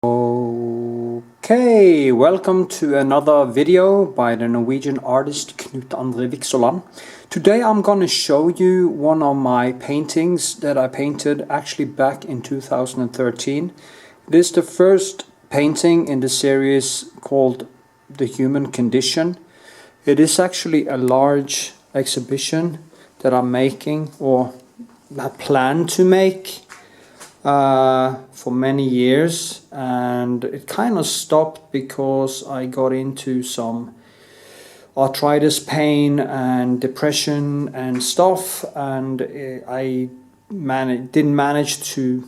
Okay, welcome to another video by the Norwegian artist Knut Vikshåland. Today I'm going to show you one of my paintings that I painted actually back in 2013. It is the first painting in the series called The Human Condition. It is actually a large exhibition that I'm making, or I plan to make, for many years, and it kind of stopped because I got into some arthritis pain and depression and stuff, and I didn't manage to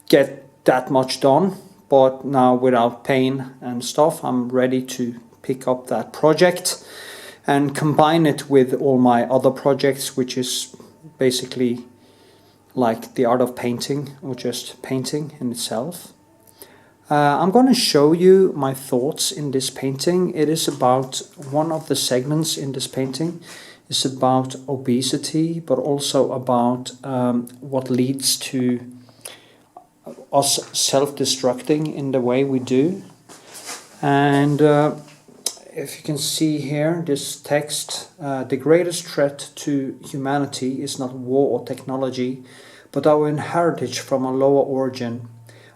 get that much done. But now, without pain and stuff, I'm ready to pick up that project and combine it with all my other projects, which is basically like the art of painting, or just painting in itself. I'm going to show you my thoughts in this painting. It is about, one of the segments in this painting is about obesity, but also about what leads to us self-destructing in the way we do. And if you can see here, this text, the greatest threat to humanity is not war or technology, but our heritage from a lower origin,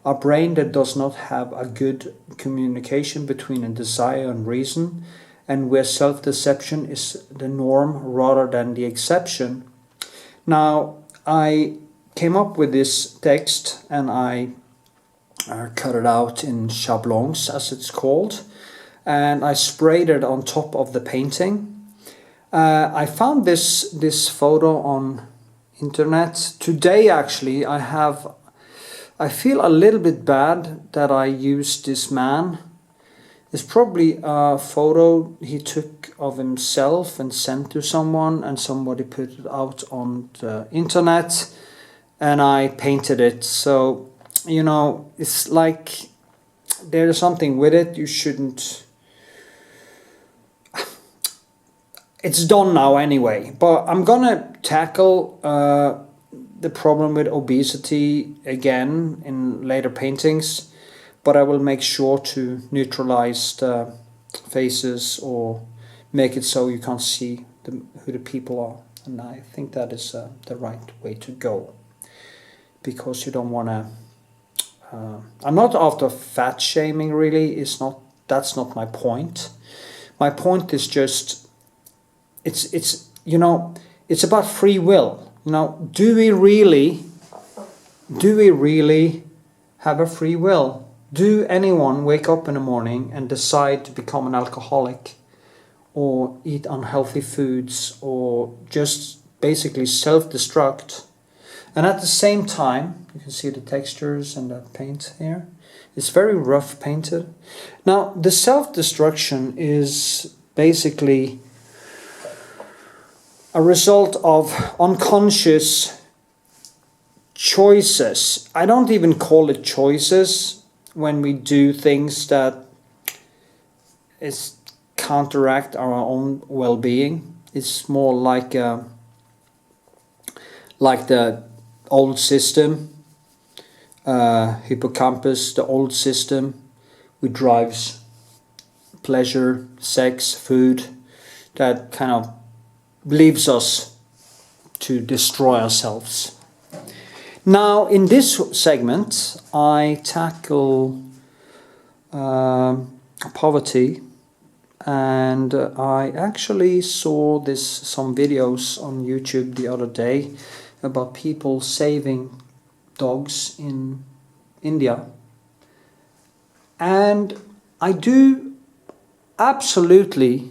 a brain that does not have a good communication between a desire and reason, and where self-deception is the norm rather than the exception. Now, I came up with this text and I cut it out in shablons, as it's called, and I sprayed it on top of the painting. I found this photo on internet today. Actually, I feel a little bit bad that I used this man. It's probably a photo he took of himself and sent to someone, and somebody put it out on the internet, and I painted it. So, you know, it's like there's something with it. You shouldn't. It's done now anyway, but I'm gonna tackle the problem with obesity again in later paintings, but I will make sure to neutralize the faces or make it so you can't see who the people are, and I think that is the right way to go, because you don't want to I'm not after fat shaming, really. That's not my point. My point is just it's you know, it's about free will. You know, do we really have a free will? Do anyone wake up in the morning and decide to become an alcoholic, or eat unhealthy foods, or just basically self-destruct? And at the same time, you can see the textures and the paint here. It's very rough painted. Now, the self-destruction is basically a result of unconscious choices. I don't even call it choices when we do things that is counteract our own well-being. It's more like the old system, hippocampus, the old system, which drives pleasure, sex, food, that kind of leaves us to destroy ourselves. Now, in this segment, I tackle poverty, and I actually saw some videos on YouTube the other day about people saving dogs in India, and I do absolutely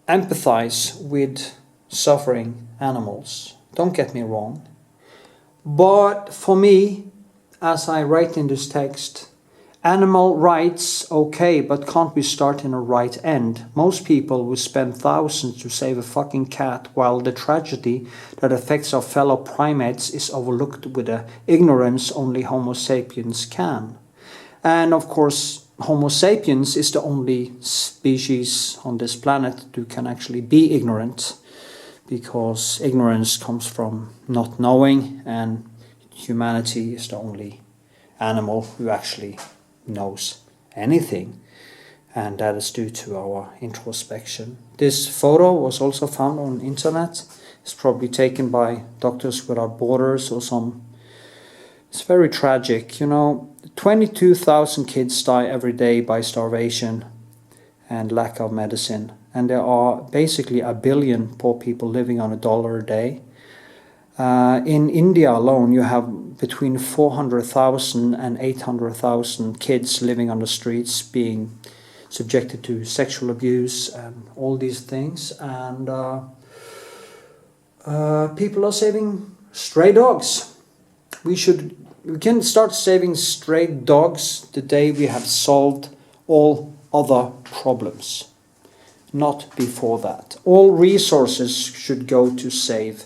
empathize with suffering animals. Don't get me wrong. But for me, as I write in this text, animal rights, okay, but can't we start in a right end? Most people will spend thousands to save a fucking cat, while the tragedy that affects our fellow primates is overlooked with the ignorance only Homo sapiens can. And of course, Homo sapiens is the only species on this planet who can actually be ignorant, because ignorance comes from not knowing, and humanity is the only animal who actually knows anything, and that is due to our introspection. This photo was also found on internet. It's probably taken by Doctors Without Borders or some. It's very tragic, 22,000 kids die every day by starvation and lack of medicine, and there are basically 1 billion poor people living on $1 a day. In India alone, you have between 400,000 and 800,000 kids living on the streets, being subjected to sexual abuse and all these things. And people are saving stray dogs. We can start saving stray dogs the day we have solved all other problems, not before that. All resources should go to save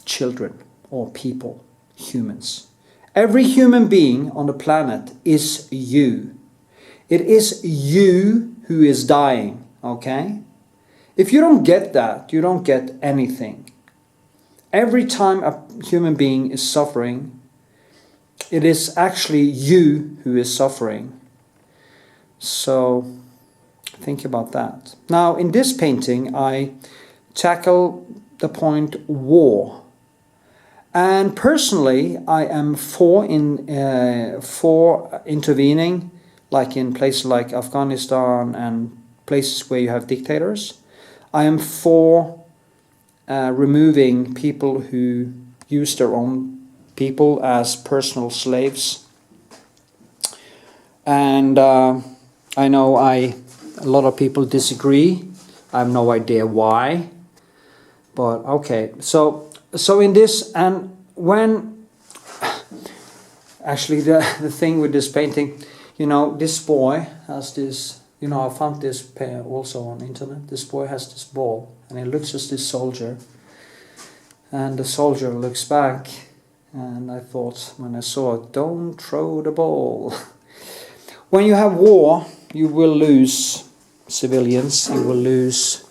children or people, humans. Every human being on the planet is you. It is you who is dying, okay? If you don't get that, you don't get anything. Every time a human being is suffering, it is actually you who is suffering. So think about that. Now, in this painting, I tackle the point war. And personally, I am for intervening, like in places like Afghanistan and places where you have dictators. I am for removing people who use their own people as personal slaves. And I know a lot of people disagree. I have no idea why. But okay, so in this, and when, actually the thing with this painting, this boy has this, I found this pair also on internet. This boy has this ball, and he looks at this soldier, and the soldier looks back, and I thought, when I saw it, don't throw the ball. When you have war, you will lose civilians, you will lose,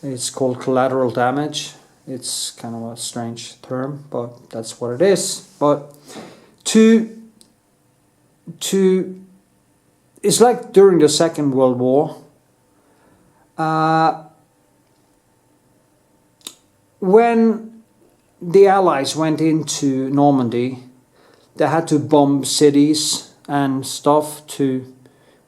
it's called collateral damage. It's kind of a strange term, but that's what it is. But it's like during the Second World War. When the Allies went into Normandy, they had to bomb cities and stuff to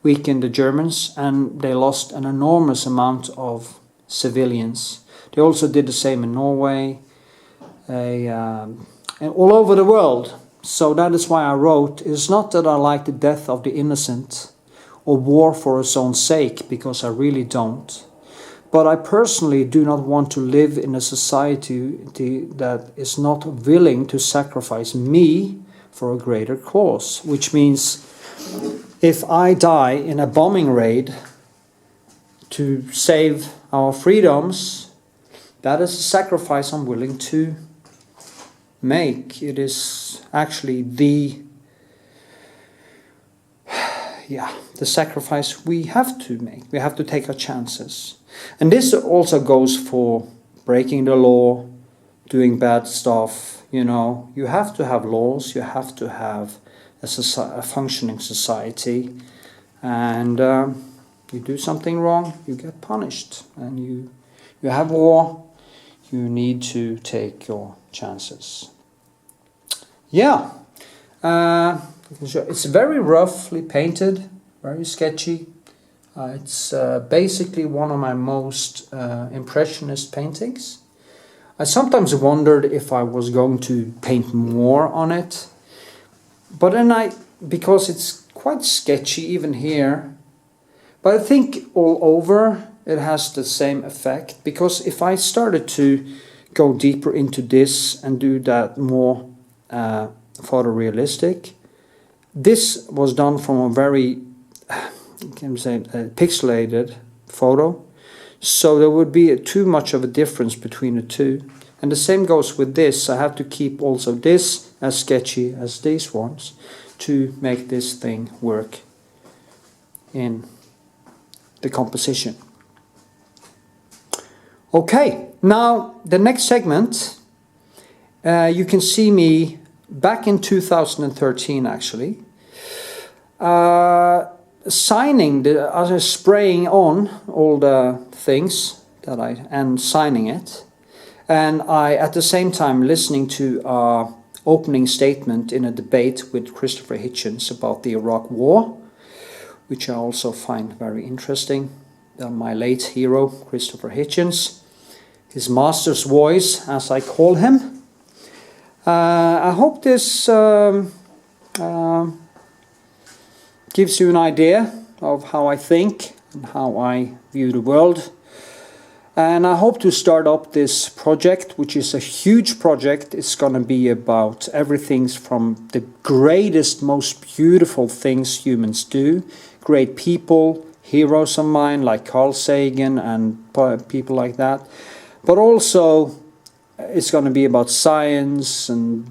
weaken the Germans, and they lost an enormous amount of civilians. They also did the same in Norway, and all over the world. So that is why I wrote, it's not that I like the death of the innocent or war for its own sake, because I really don't. But I personally do not want to live in a society that is not willing to sacrifice me for a greater cause. Which means if I die in a bombing raid to save our freedoms, that is a sacrifice I'm willing to make. It is actually the sacrifice we have to make. We have to take our chances. And this also goes for breaking the law, doing bad stuff. You have to have laws, you have to have a functioning society. And you do something wrong, you get punished. And you have war, you need to take your chances. Yeah, it's very roughly painted, very sketchy. It's basically one of my most impressionist paintings. I sometimes wondered if I was going to paint more on it, but then because it's quite sketchy even here, but I think all over it has the same effect, because if I started to go deeper into this and do that more photorealistic, this was done from a very pixelated photo, so there would be too much of a difference between the two. And the same goes with this. I have to keep also this as sketchy as these ones to make this thing work in the composition. Okay, now the next segment You can see me back in 2013 actually, signing, spraying on all the things and signing it. And I, at the same time, listening to our opening statement in a debate with Christopher Hitchens about the Iraq War, which I also find very interesting. My late hero, Christopher Hitchens, his master's voice, as I call him. I hope this gives you an idea of how I think and how I view the world. And I hope to start up this project, which is a huge project. It's going to be about everything from the greatest, most beautiful things humans do, great people, heroes of mine like Carl Sagan and people like that. But also it's going to be about science and,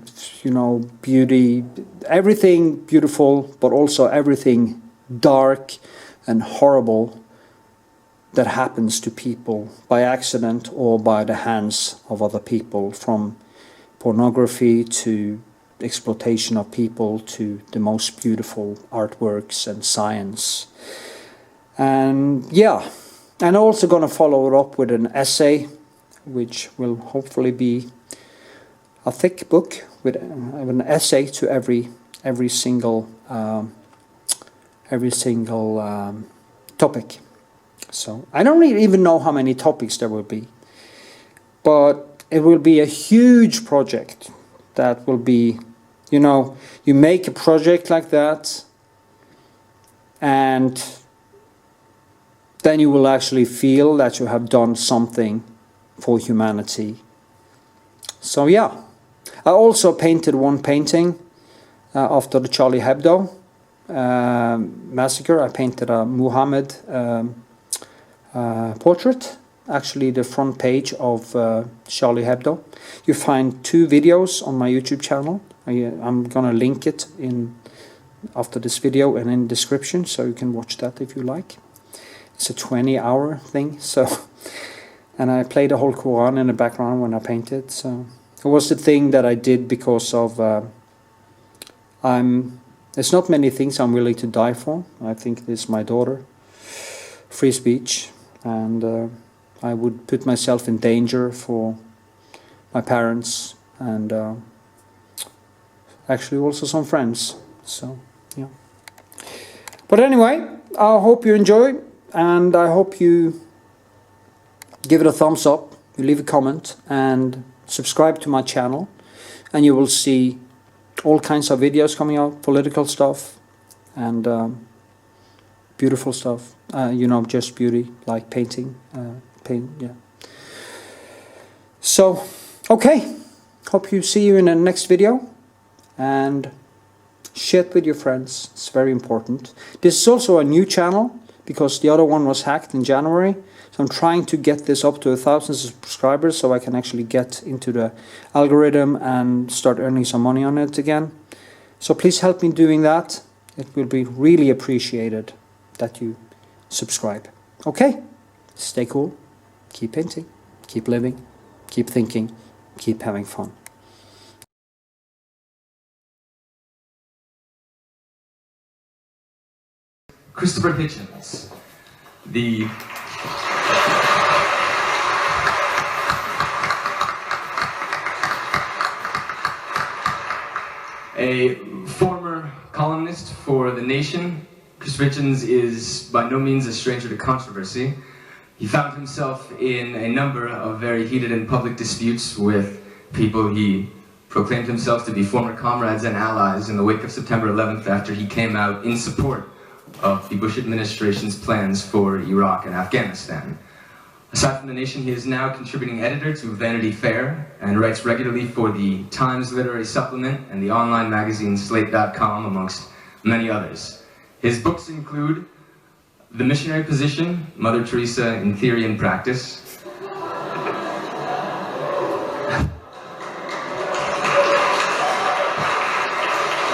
you know, beauty, everything beautiful, but also everything dark and horrible that happens to people by accident or by the hands of other people, from pornography to exploitation of people to the most beautiful artworks and science. And yeah, and I'm also going to follow it up with an essay, which will hopefully be a thick book with an essay to every single topic. So I don't really even know how many topics there will be, but it will be a huge project that will be, you know, you make a project like that and then you will actually feel that you have done something for humanity. So yeah, I also painted one painting after the Charlie Hebdo massacre. I painted a Muhammad portrait, actually the front page of Charlie Hebdo. You find 2 videos on my YouTube channel. I'm gonna link it in after this video and in the description, so you can watch that if you like. It's a 20-hour thing, so, and I play the whole Quran in the background when I painted. So it was the thing that I did because of there's not many things I'm willing to die for. I think it's my daughter, free speech, and I would put myself in danger for my parents and actually also some friends. So yeah. But anyway, I hope you enjoy, and I hope you give it a thumbs up, you leave a comment and subscribe to my channel, and you will see all kinds of videos coming out, political stuff and beautiful stuff, you know, just beauty, like painting, yeah. So, okay, hope you see you in the next video, and share it with your friends, it's very important. This is also a new channel, because the other one was hacked in January, so I'm trying to get this up to 1,000 subscribers so I can actually get into the algorithm and start earning some money on it again. So please help me doing that. It will be really appreciated that you subscribe. Okay, stay cool, keep painting, keep living, keep thinking, keep having fun. Christopher Hitchens, a former columnist for The Nation. Christopher Hitchens is by no means a stranger to controversy. He found himself in a number of very heated and public disputes with people he proclaimed himself to be former comrades and allies in the wake of September 11th, after he came out in support of the Bush administration's plans for Iraq and Afghanistan. Aside from The Nation, he is now contributing editor to Vanity Fair and writes regularly for the Times Literary Supplement and the online magazine Slate.com, amongst many others. His books include The Missionary Position, Mother Teresa in Theory and Practice,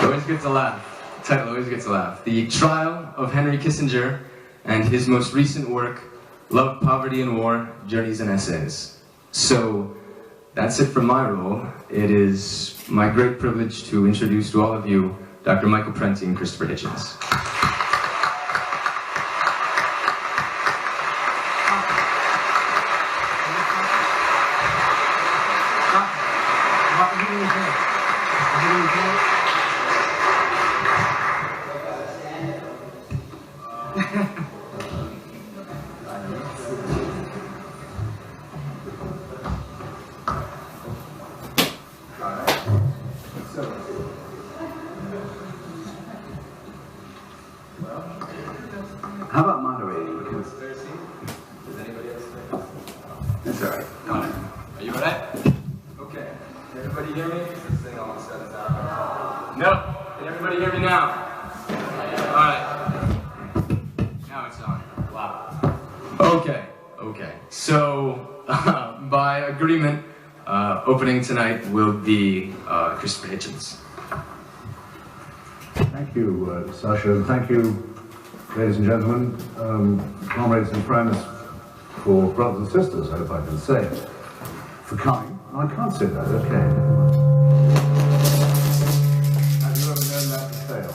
always gets a laugh. The title always gets a laugh. The Trial of Henry Kissinger, and his most recent work, Love, Poverty, and War, Journeys and Essays. So, that's it from my role. It is my great privilege to introduce to all of you Dr. Michael Prenti and Christopher Hitchens. How about moderating? Because Does anybody else there? that's all right. Go on. Are you alright? Okay. Can everybody hear me? This thing almost shut us out. No. Can everybody hear me now? Alright. Now it's on. Wow. Okay. Okay. So, by agreement, opening tonight will be Christopher Hitchens. Thank you, Sasha, and thank you, ladies and gentlemen, comrades and friends, for brothers and sisters, I hope I can say, for coming. No, I can't say that, okay. Have you ever known that to fail?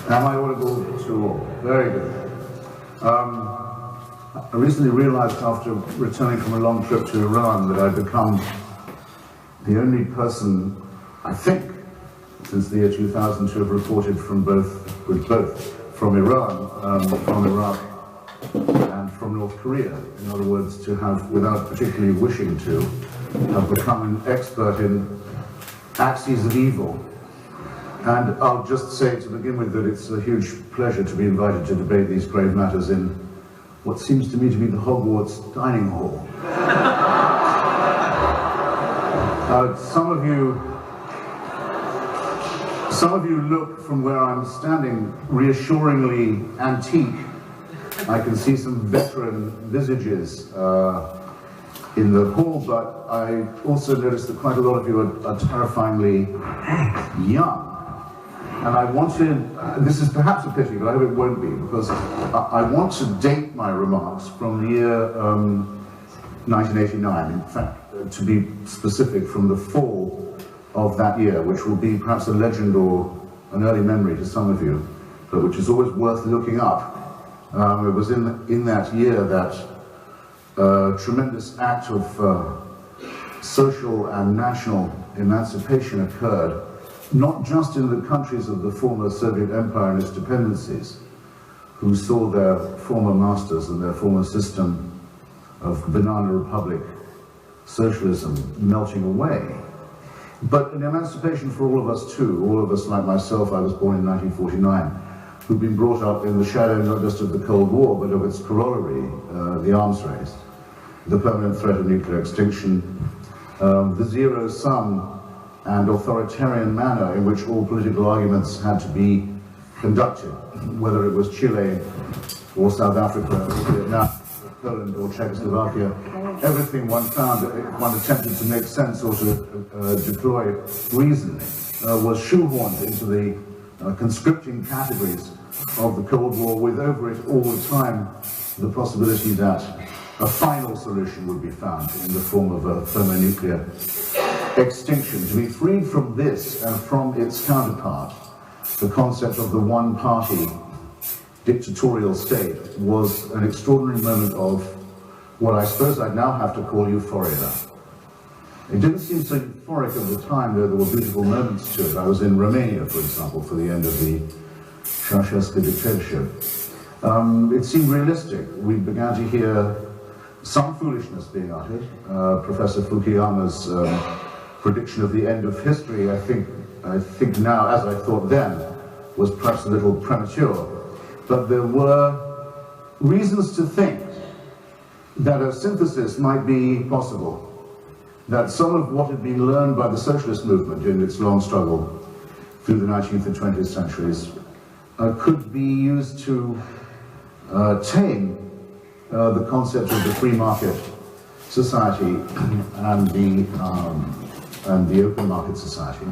Am I audible to all? Very good. I recently realized after returning from a long trip to Iran that I'd become the only person, I think, since the year 2000 to have reported from both from Iran, from Iraq, and from North Korea. In other words, to have, without particularly wishing to, have become an expert in axes of evil. And I'll just say to begin with that it's a huge pleasure to be invited to debate these grave matters in what seems to me to be the Hogwarts dining hall. Some of you look from where I'm standing reassuringly antique. I can see some veteran visages in the hall, but I also noticed that quite a lot of you are terrifyingly young. And I wanted, this is perhaps a pity, but I hope it won't be, because I want to date my remarks from the year 1989, in fact, to be specific, from the fall of that year, which will be perhaps a legend or an early memory to some of you, but which is always worth looking up. It was in that year that tremendous act of social and national emancipation occurred, not just in the countries of the former Soviet Empire and its dependencies, who saw their former masters and their former system of banana republic socialism melting away, but an emancipation for all of us too, all of us like myself. I was born in 1949, who've been brought up in the shadow not just of the Cold War, but of its corollary, the arms race, the permanent threat of nuclear extinction, the zero-sum and authoritarian manner in which all political arguments had to be conducted, whether it was Chile or South Africa or Vietnam, or Poland or Czechoslovakia. Everything one found, one attempted to make sense or to deploy reasoning, was shoehorned into the conscripting categories of the Cold War, with over it all the time the possibility that a final solution would be found in the form of a thermonuclear extinction. To be freed from this and from its counterpart, the concept of the one-party dictatorial state, was an extraordinary moment of what I suppose I'd now have to call euphoria. It didn't seem so euphoric at the time, though there were beautiful moments to it. I was in Romania, for example, for the end of the Ceausescu dictatorship. It seemed realistic. We began to hear some foolishness being uttered. Professor Fukuyama's prediction of the end of history, I think now, as I thought then, was perhaps a little premature. But there were reasons to think that a synthesis might be possible, that some of what had been learned by the socialist movement in its long struggle through the 19th and 20th centuries could be used to tame the concept of the free market society and the open market society,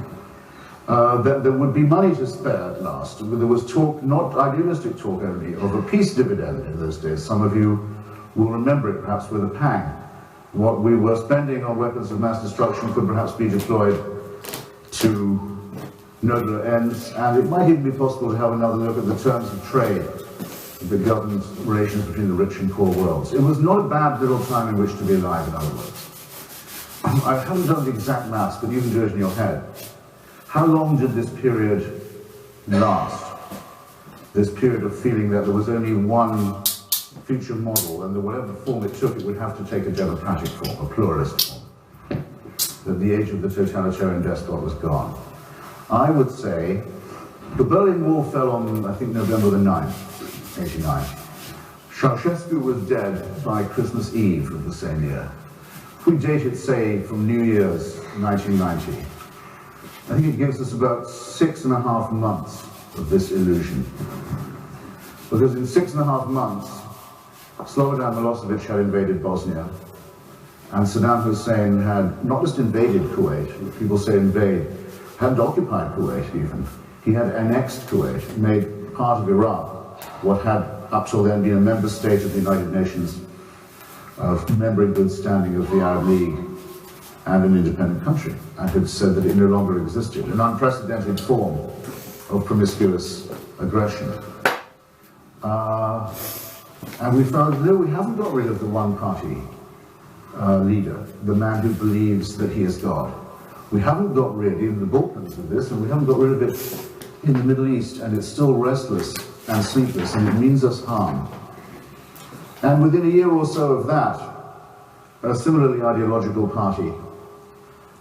that there would be money to spare at last. There was talk, not idealistic talk only, of a peace dividend in those days. Some of you will remember it perhaps with a pang. What we were spending on weapons of mass destruction could perhaps be deployed to nobler ends, and it might even be possible to have another look at the terms of trade that governed relations between the rich and poor worlds. It was not a bad little time in which to be alive, in other words. I haven't done the exact maths, but you can do it in your head. How long did this period last? This period of feeling that there was only one future model, and that whatever form it took, it would have to take a democratic form, a pluralist form. That the age of the totalitarian despot was gone. I would say the Berlin Wall fell on, I think, November the 9th, 89. Ceausescu was dead by Christmas Eve of the same year. If we date it, say, from New Year's 1990, I think it gives us about 6.5 months of this illusion. Because in 6.5 months, Slobodan Milosevic had invaded Bosnia, and Saddam Hussein had not just invaded Kuwait, people say invade, hadn't occupied Kuwait even. He had annexed Kuwait, made part of Iraq, what had up till then been a member state of the United Nations, a member in good standing of the Arab League, and an independent country, and had said that it no longer existed, an unprecedented form of promiscuous aggression. And we found, no, we haven't got rid of the one-party leader, the man who believes that he is God. We haven't got rid, even the Balkans, of this, and we haven't got rid of it in the Middle East, and it's still restless and sleepless, and it means us harm. And within a year or so of that, a similarly ideological party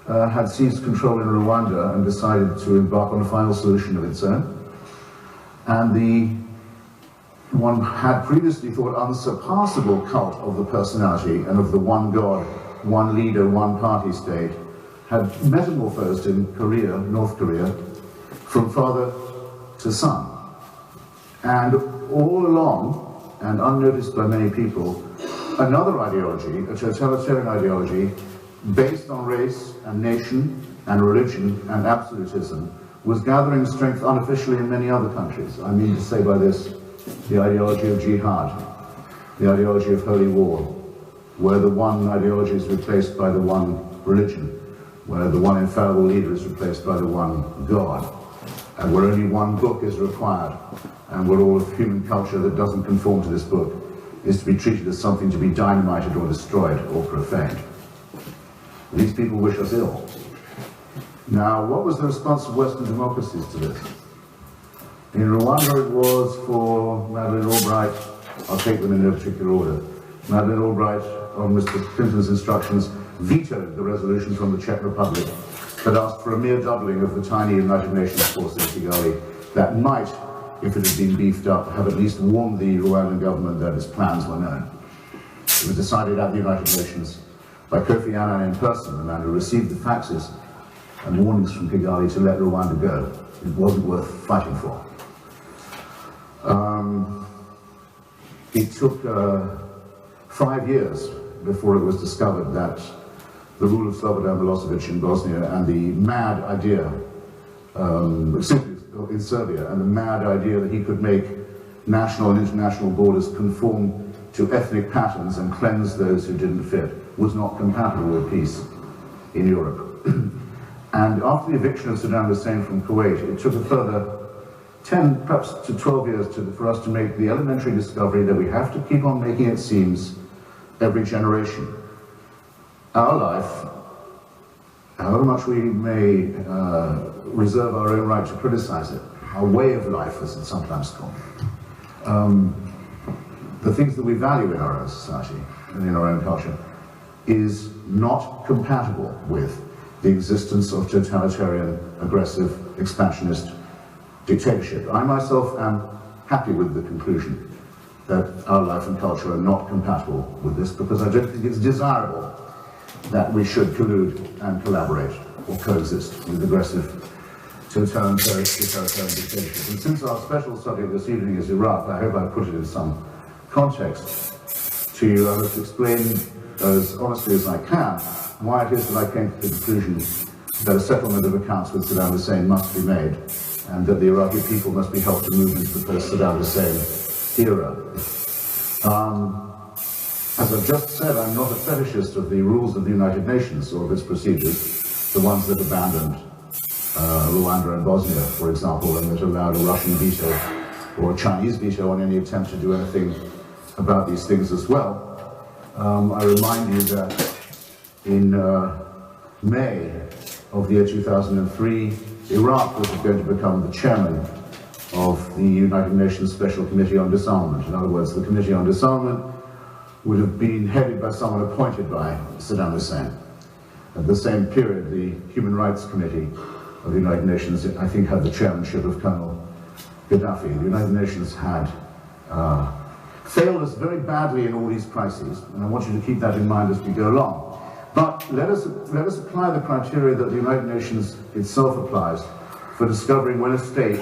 had seized control in Rwanda and decided to embark on a final solution of its own. And the one had previously thought unsurpassable cult of the personality and of the one God, one leader, one party state had metamorphosed in Korea, North Korea, from father to son. And all along, and unnoticed by many people, another ideology, a totalitarian ideology, based on race and nation and religion and absolutism, was gathering strength unofficially in many other countries. I mean to say by this, the ideology of jihad, the ideology of holy war, where the one ideology is replaced by the one religion, where the one infallible leader is replaced by the one God, and where only one book is required, and where all of human culture that doesn't conform to this book is to be treated as something to be dynamited or destroyed or profaned. These people wish us ill. Now, what was the response of Western democracies to this? In Rwanda it was for Madeleine Albright, I'll take them in no particular order. Madeleine Albright, on Mr. Clinton's instructions, vetoed the resolution from the Czech Republic that asked for a mere doubling of the tiny United Nations force in Kigali that might, if it had been beefed up, have at least warned the Rwandan government that its plans were known. It was decided at the United Nations by Kofi Annan in person, the man who received the faxes and warnings from Kigali to let Rwanda go. It wasn't worth fighting for. It took 5 years before it was discovered that the rule of Slobodan Milosevic in Bosnia and the mad idea, in Serbia, and the mad idea that he could make national and international borders conform to ethnic patterns and cleanse those who didn't fit, was not compatible with peace in Europe. And after the eviction of Saddam Hussein from Kuwait, it took a further 10, perhaps to 12 years for us to make the elementary discovery that we have to keep on making it seems every generation. Our life, however much we may reserve our own right to criticize it, our way of life, as it's sometimes called, the things that we value in our own society and in our own culture, is not compatible with the existence of totalitarian, aggressive, expansionist dictatorship. I myself am happy with the conclusion that our life and culture are not compatible with this, because I don't think it's desirable that we should collude and collaborate or coexist with aggressive totalitarian dictatorship. And since our special subject this evening is Iraq, I hope I've put it in some context to you. I must explain as honestly as I can why it is that I came to the conclusion that a settlement of accounts with Saddam Hussein must be made, and that the Iraqi people must be helped to move into the post-Saddam Hussein era. As I've just said, I'm not a fetishist of the rules of the United Nations or of its procedures, the ones that abandoned Rwanda and Bosnia, for example, and that allowed a Russian veto or a Chinese veto on any attempt to do anything about these things as well. I remind you that in May of the year 2003, Iraq was going to become the chairman of the United Nations Special Committee on Disarmament. In other words, the Committee on Disarmament would have been headed by someone appointed by Saddam Hussein. At the same period, the Human Rights Committee of the United Nations, I think, had the chairmanship of Colonel Gaddafi. The United Nations had failed us very badly in all these crises, and I want you to keep that in mind as we go along. But let us apply the criteria that the United Nations itself applies for discovering when a state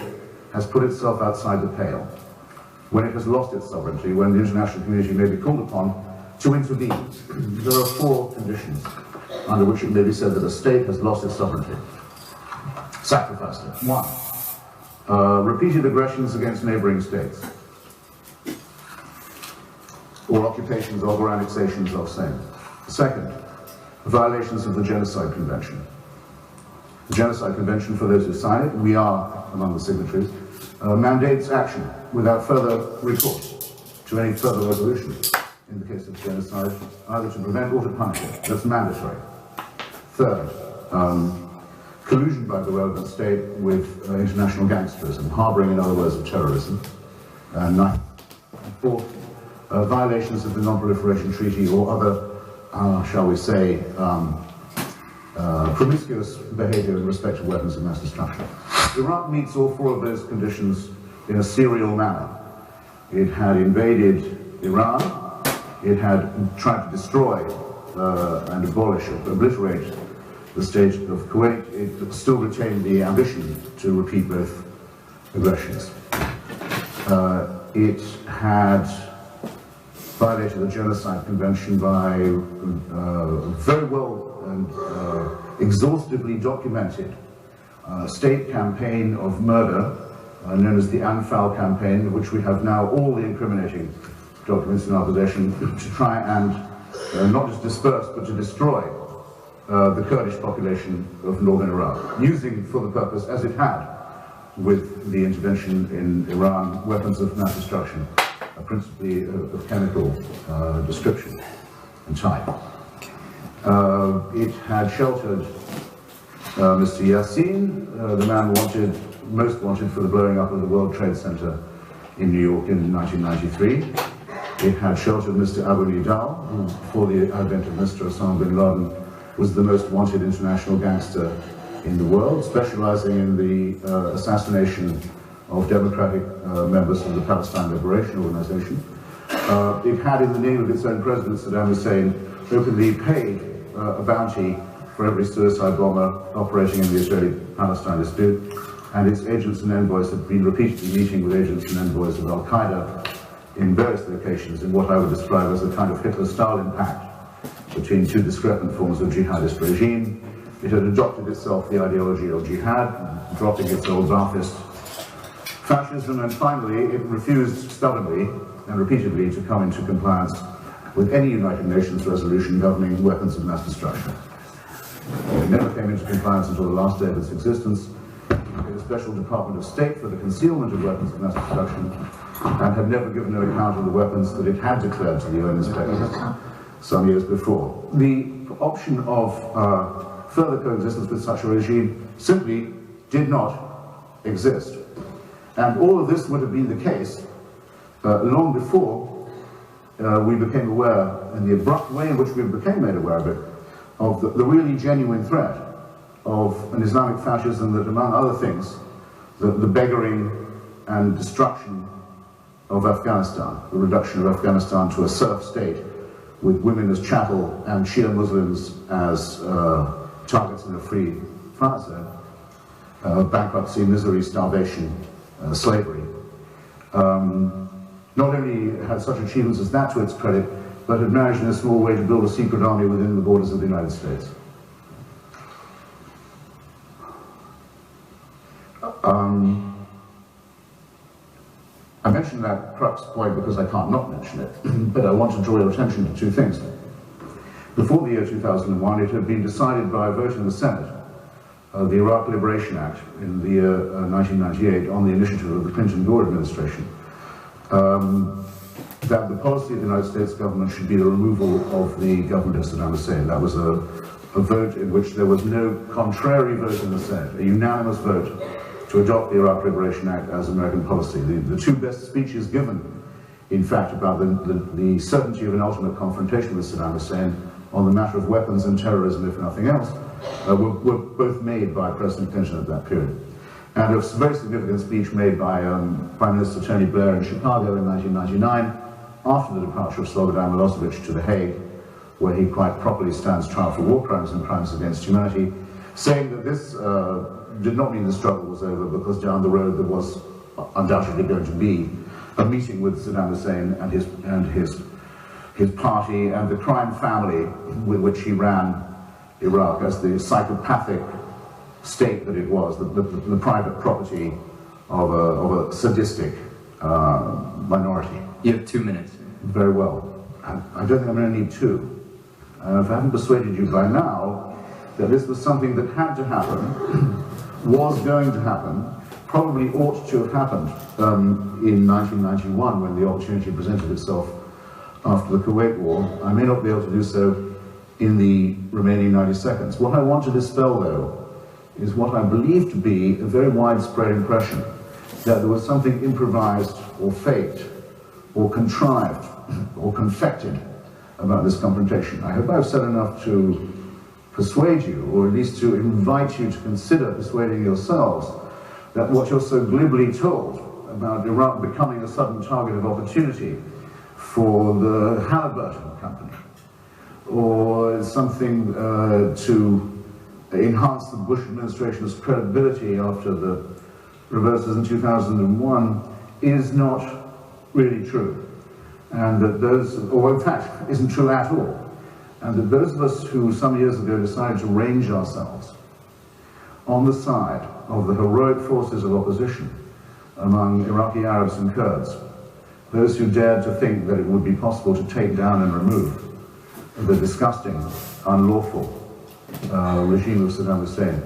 has put itself outside the pale, when it has lost its sovereignty, when the international community may be called upon to intervene. There are 4 conditions under which it may be said that a state has lost its sovereignty, sacrificed it. 1, repeated aggressions against neighboring states, or occupations of or annexations of same. 2nd, violations of the Genocide Convention. The Genocide Convention, for those who sign it, we are among the signatories, mandates action without further recourse to any further resolution in the case of genocide, either to prevent or to punish it. That's mandatory. 3rd, collusion by the relevant state with international gangsterism, harboring, in other words, of terrorism. 9th, 4th, violations of the Non-Proliferation Treaty or other, shall we say, promiscuous behavior in respect to weapons of mass destruction. Iraq meets all 4 of those conditions in a serial manner. It had invaded Iran, it had tried to destroy and abolish, obliterate the state of Kuwait. It still retained the ambition to repeat both aggressions. It had violated the Genocide Convention by very well and exhaustively documented state campaign of murder known as the Anfal Campaign, of which we have now all the incriminating documents in our possession, to try and not just disperse but to destroy the Kurdish population of northern Iraq, using for the purpose, as it had with the intervention in Iran, weapons of mass destruction, principally of chemical description and type. It had sheltered Mr. Yassin, the man most wanted for the blowing up of the World Trade Center in New York in 1993. It had sheltered Mr. Abu Nidal, who before the advent of Mr. Osama bin Laden was the most wanted international gangster in the world, specializing in the assassination of democratic members of the Palestine Liberation Organization. It had, in the name of its own president, Saddam Hussein, openly paid a bounty for every suicide bomber operating in the Israeli-Palestine dispute, and its agents and envoys have been repeatedly meeting with agents and envoys of Al-Qaeda in various locations in what I would describe as a kind of Hitler-Stalin pact between 2 discrepant forms of jihadist regime. It had adopted itself the ideology of jihad, dropping its old Ba'athist fascism, and finally it refused stubbornly and repeatedly to come into compliance with any United Nations resolution governing weapons of mass destruction. It never came into compliance until the last day of its existence. It had a special Department of State for the concealment of weapons of mass destruction, and had never given an account of the weapons that it had declared to the UN inspectors some years before. The option of further coexistence with such a regime simply did not exist. And all of this would have been the case long before we became aware, in the abrupt way in which we became made aware of it, of the really genuine threat of an Islamic fascism that, among other things, the beggaring and destruction of Afghanistan, the reduction of Afghanistan to a serf state with women as chattel and Shia Muslims as targets in a free fire zone, bankruptcy, misery, starvation, slavery. Not only had such achievements as that to its credit, but had managed in a small way to build a secret army within the borders of the United States. I mention that crux point because I can't not mention it, but I want to draw your attention to two things. Before the year 2001, it had been decided by a vote in the Senate, the Iraq Liberation Act in the year 1998, on the initiative of the Clinton-Gore administration, that the policy of the United States government should be the removal of the government of Saddam Hussein. That was a vote in which there was no contrary vote in the Senate, a unanimous vote to adopt the Iraq Liberation Act as American policy. The two best speeches given, in fact, about the certainty of an ultimate confrontation with Saddam Hussein on the matter of weapons and terrorism, if nothing else, were both made by President Clinton at that period. And a very significant speech made by Prime Minister Tony Blair in Chicago in 1999, after the departure of Slobodan Milosevic to The Hague, where he quite properly stands trial for war crimes and crimes against humanity, saying that this did not mean the struggle was over, because down the road there was undoubtedly going to be a meeting with Saddam Hussein and his party and the crime family with which he ran Iraq as the psychopathic state that it was, the private property of a sadistic minority. You have 2 minutes. Very well. I don't think I'm going to need two. If I haven't persuaded you by now that this was something that had to happen, was going to happen, probably ought to have happened in 1991 when the opportunity presented itself after the Kuwait War. I may not be able to do so in the remaining 90 seconds. What I want to dispel, though, is what I believe to be a very widespread impression that there was something improvised or faked or contrived or confected about this confrontation. I hope I've said enough to persuade you, or at least to invite you to consider persuading yourselves that what you're so glibly told about Iraq becoming a sudden target of opportunity for the Halliburton Company, or something to enhance the Bush administration's credibility after the reverses in 2001, is not really true. And that those, or in fact, isn't true at all. And that those of us who some years ago decided to range ourselves on the side of the heroic forces of opposition among Iraqi Arabs and Kurds, those who dared to think that it would be possible to take down and remove the disgusting, unlawful regime of Saddam Hussein,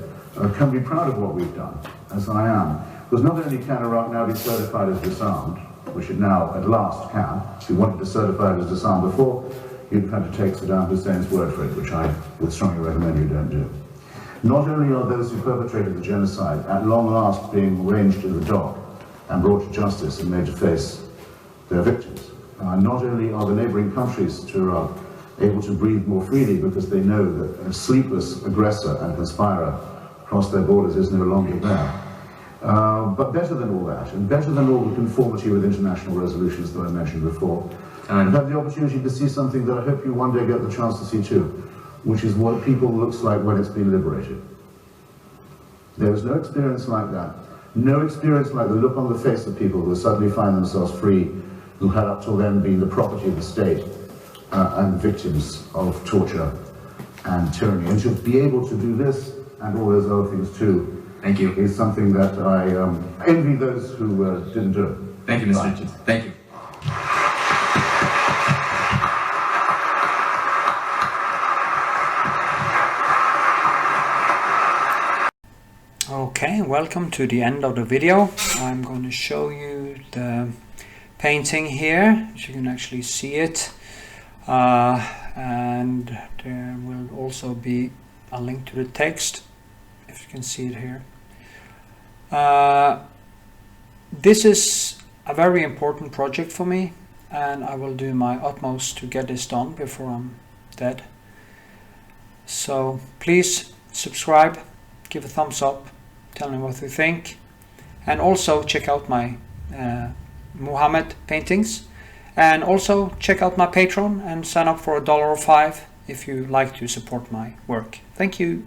can be proud of what we've done, as I am. Because not only can Iraq now be certified as disarmed, which it now at last can. If you wanted to certify it as disarmed before, you'd have had to take Saddam Hussein's word for it, which I would strongly recommend you don't do. Not only are those who perpetrated the genocide at long last being ranged in the dock and brought to justice and made to face their victims, not only are the neighboring countries to Iraq able to breathe more freely because they know that a sleepless aggressor and conspirer across their borders is no longer there, but better than all that, and better than all the conformity with international resolutions that I mentioned before, I've had the opportunity to see something that I hope you one day get the chance to see too, which is what people looks like when it's been liberated. There is no experience like that. No experience like the look on the face of people who suddenly find themselves free, who had up till then been the property of the state and victims of torture and tyranny. And to be able to do this and all those other things too, thank you, is something that I envy those who didn't do it. Thank you, Mr. Hitchens. Thank you. Okay, welcome to the end of the video. I'm going to show you the painting here, so you can actually see it, and there will also be a link to the text, if you can see it here. This is a very important project for me, and I will do my utmost to get this done before I'm dead. So please subscribe, give a thumbs up, tell me what you think, and also check out my Muhammad paintings, and also check out my Patreon and sign up for $1 or $5 if you like to support my work. Thank you.